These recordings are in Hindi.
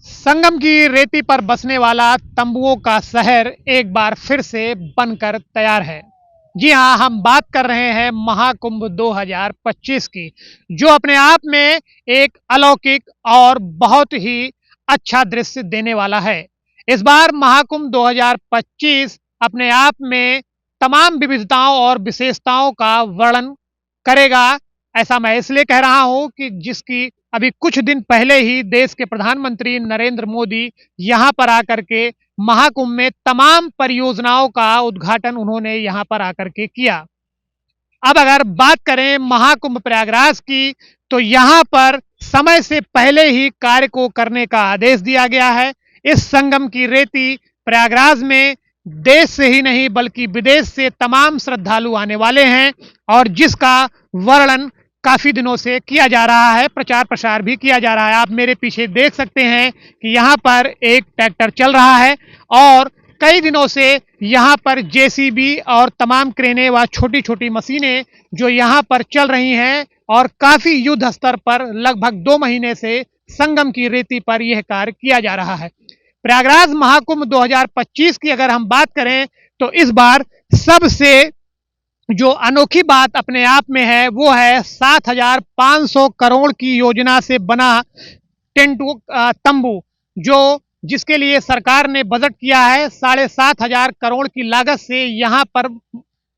संगम की रेती पर बसने वाला तंबुओं का शहर एक बार फिर से बनकर तैयार है। जी हाँ, हम बात कर रहे हैं महाकुंभ 2025 की, जो अपने आप में एक अलौकिक और बहुत ही अच्छा दृश्य देने वाला है। इस बार महाकुंभ 2025 अपने आप में तमाम विविधताओं और विशेषताओं का वर्णन करेगा। ऐसा मैं इसलिए कह रहा हूं कि जिसकी अभी कुछ दिन पहले ही देश के प्रधानमंत्री नरेंद्र मोदी यहां पर आकर के महाकुंभ में तमाम परियोजनाओं का उद्घाटन उन्होंने यहां पर आकर के किया। अब अगर बात करें महाकुंभ प्रयागराज की, तो यहां पर समय से पहले ही कार्य को करने का आदेश दिया गया है। इस संगम की रेती प्रयागराज में देश से ही नहीं बल्कि विदेश से तमाम श्रद्धालु आने वाले हैं और जिसका वर्णन काफी दिनों से किया जा रहा है, प्रचार प्रसार भी किया जा रहा है। आप मेरे पीछे देख सकते हैं कि यहाँ पर एक ट्रैक्टर चल रहा है और कई दिनों से यहाँ पर जेसीबी और तमाम क्रेनें व छोटी छोटी मशीनें जो यहाँ पर चल रही हैं और काफी युद्ध स्तर पर लगभग 2 महीने से संगम की रेती पर यह कार्य किया जा रहा है। प्रयागराज महाकुंभ 2025 की अगर हम बात करें तो इस बार सबसे जो अनोखी बात अपने आप में है वो है 7,500 करोड़ की योजना से बना तंबू, जो जिसके लिए सरकार ने बजट किया है 7,500 करोड़ की लागत से यहाँ पर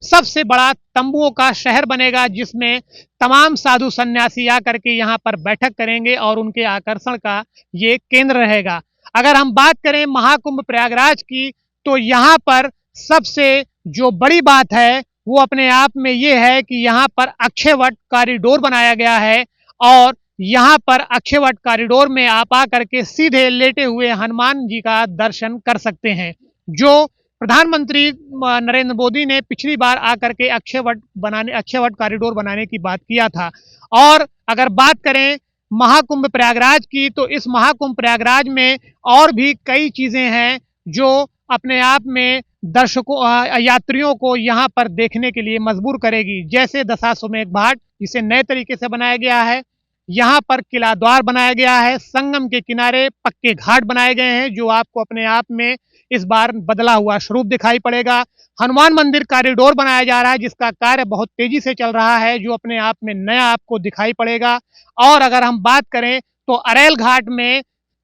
सबसे बड़ा तंबुओं का शहर बनेगा, जिसमें तमाम साधु सन्यासी आकर के यहाँ पर बैठक करेंगे और उनके आकर्षण का ये केंद्र रहेगा। अगर हम बात करें महाकुंभ प्रयागराज की, तो यहाँ पर सबसे जो बड़ी बात है वो अपने आप में ये है कि यहाँ पर अक्षयवट कॉरिडोर बनाया गया है और यहाँ पर अक्षयवट कॉरिडोर में आप आकर के सीधे लेटे हुए हनुमान जी का दर्शन कर सकते हैं, जो प्रधानमंत्री नरेंद्र मोदी ने पिछली बार आकर के अक्षयवट कॉरिडोर बनाने की बात किया था। और अगर बात करें महाकुंभ प्रयागराज की, तो इस महाकुंभ प्रयागराज में और भी कई चीजें हैं जो अपने आप में दर्शकों यात्रियों को यहाँ पर देखने के लिए मजबूर करेगी। जैसे दशाश्वमेध घाट, जिसे नए तरीके से बनाया गया है, यहाँ पर किला द्वार बनाया गया है, संगम के किनारे पक्के घाट बनाए गए हैं जो आपको अपने आप में इस बार बदला हुआ स्वरूप दिखाई पड़ेगा। हनुमान मंदिर कॉरिडोर बनाया जा रहा है जिसका कार्य बहुत तेजी से चल रहा है, जो अपने आप में नया आपको दिखाई पड़ेगा। और अगर हम बात करें तो अरेल घाट में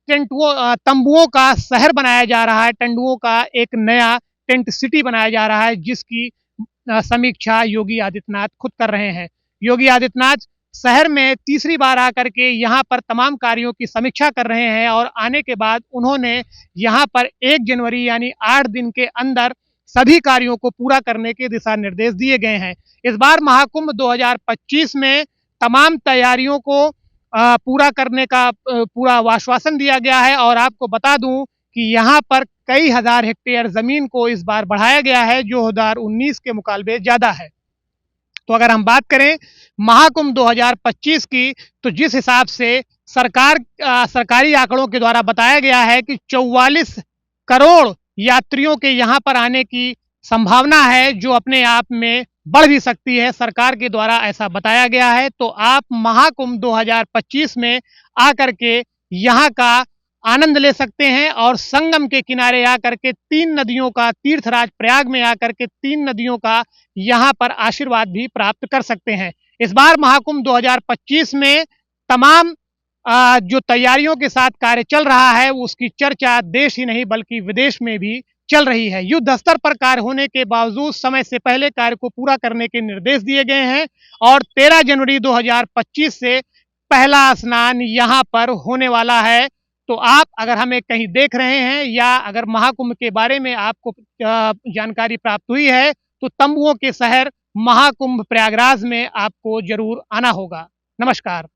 तंबुओं का शहर बनाया जा रहा है, तंबुओं का एक नया टेंट सिटी बनाया जा रहा है, जिसकी समीक्षा योगी आदित्यनाथ खुद कर रहे हैं। योगी आदित्यनाथ शहर में तीसरी बार आकर के यहाँ पर तमाम कार्यों की समीक्षा कर रहे हैं और आने के बाद उन्होंने यहाँ पर 1 जनवरी यानी 8 दिन के अंदर सभी कार्यों को पूरा करने के दिशा निर्देश दिए गए हैं। इस बार महाकुंभ 2025 में तमाम तैयारियों को पूरा करने का पूरा आश्वासन दिया गया है और आपको बता दूं कि यहाँ पर कई हजार हेक्टेयर जमीन को इस बार बढ़ाया गया है, जो 2019 के मुकाबले ज्यादा है। तो अगर हम बात करें महाकुंभ 2025 की, तो जिस हिसाब से सरकारी आंकड़ों के द्वारा बताया गया है कि 44 करोड़ यात्रियों के यहाँ पर आने की संभावना है, जो अपने आप में बढ़ भी सकती है, सरकार के द्वारा ऐसा बताया गया है। तो आप महाकुंभ 2025 में आकर के यहाँ का आनंद ले सकते हैं और संगम के किनारे आकर के 3 नदियों का तीर्थराज प्रयाग में आकर के 3 नदियों का यहाँ पर आशीर्वाद भी प्राप्त कर सकते हैं। इस बार महाकुंभ 2025 में तमाम जो तैयारियों के साथ कार्य चल रहा है उसकी चर्चा देश ही नहीं बल्कि विदेश में भी चल रही है। युद्ध स्तर पर कार्य होने के बावजूद समय से पहले कार्य को पूरा करने के निर्देश दिए गए हैं और 13 जनवरी 2025 से पहला स्नान यहाँ पर होने वाला है। तो आप अगर हमें कहीं देख रहे हैं या अगर महाकुंभ के बारे में आपको जानकारी प्राप्त हुई है, तो तंबुओं के शहर महाकुंभ प्रयागराज में आपको जरूर आना होगा। नमस्कार।